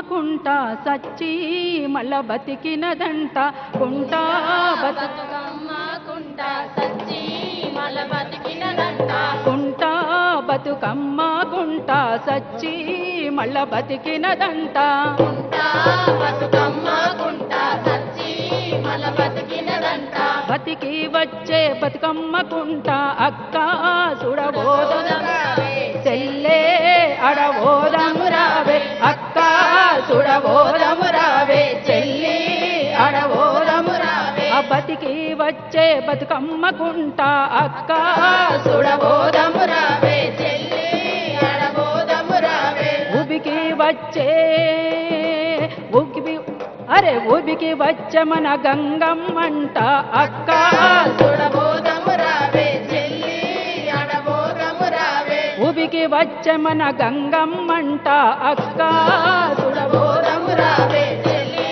కుంట సచ్చి మళ్ళ బతికినదంట కుంట బతుకమ్మ కుంట సచ్చి మళ్ళ బతికినదంట కుంట బతుకమ్మ కుంట సచ్చి మళ్ళ బతికినదంట కుంట బతుకమ్మ కుంట సచ్చి మళ్ళ బతికినదంట బతికి వచ్చే బతుకమ్మ కుంట అక్క సుడబోదమురావే చెల్లే అడబోదమురావే అక్క సుడబోదమురావే చెల్లి అడబోదమురావే బతికి వచ్చే బతుకమ్మ కుంట అక్క సుడబోదమురావే చెల్లి అడబోదమురావే ఉబికి వచ్చే ఉబికి వచ్చే మన గంగమ్మంట అక్క సుడబోదమురావే చెల్లి అడబోదమురావే ఉబికి వచ్చే మన గంగమ్మంట అక్క సుడబోదమురావే చెల్లి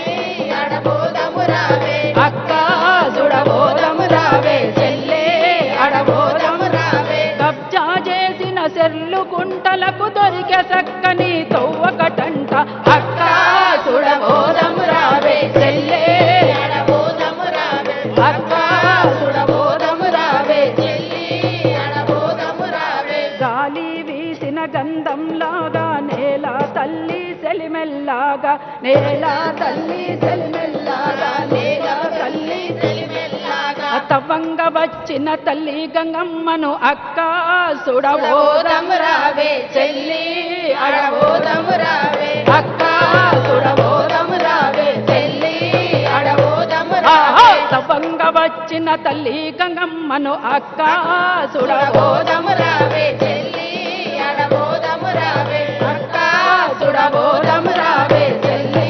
అడబోదమురావే అక్క సుడబోదమురావే చెల్లే అడబోదమురావే కబ్జా చేసిన సెర్లు కుంటలకు దొరికే చక్కని తవ్వకటంట అక్క సుడబోదమురావే చెల్లే అడబోదమురావే అక్క సుడబోదమురావే చెల్లి అడబోదమురావే గాలి వీసిన గంధంలాగా నేల తల్లి సెలిమెల్లాగా నేల తల్లి సెలిమెల్లాగా నేల తల్లి తెలిమెల్లాగా తవ్వంగ వచ్చిన తల్లి గంగమ్మను అక్క సుడబోదమురావే సుడబోదమురావే చెల్లి అడబోదమురావే అక్క సుడబోదమురావే చెల్లి అడబోదమురావే తవ్వంగ వచ్చిన తల్లి గంగమ్మను అక్క సుడబోదమురావే చెల్లి అడబోదమురావే అక్క సుడబోదమురావే చెల్లి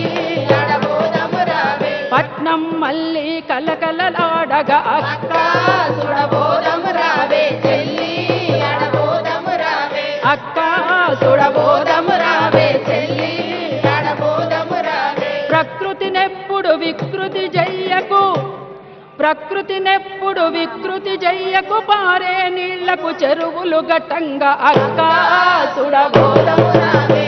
అడబోదమురావే పట్నం మళ్ళీ కలకలలాడగా అక్క సుడబోదమురావే చెల్లి అడబోదమురావే అక్క సుడబోదమురావే చెల్లి అడబోదమురావే ప్రకృతినెప్పుడు వికృతి చెయ్యకు ప్రకృతినెప్పుడు వికృతి చెయ్యకు పారే నీళ్లకు చెరువులు గట్టంగా అక్క సుడబోదమురావే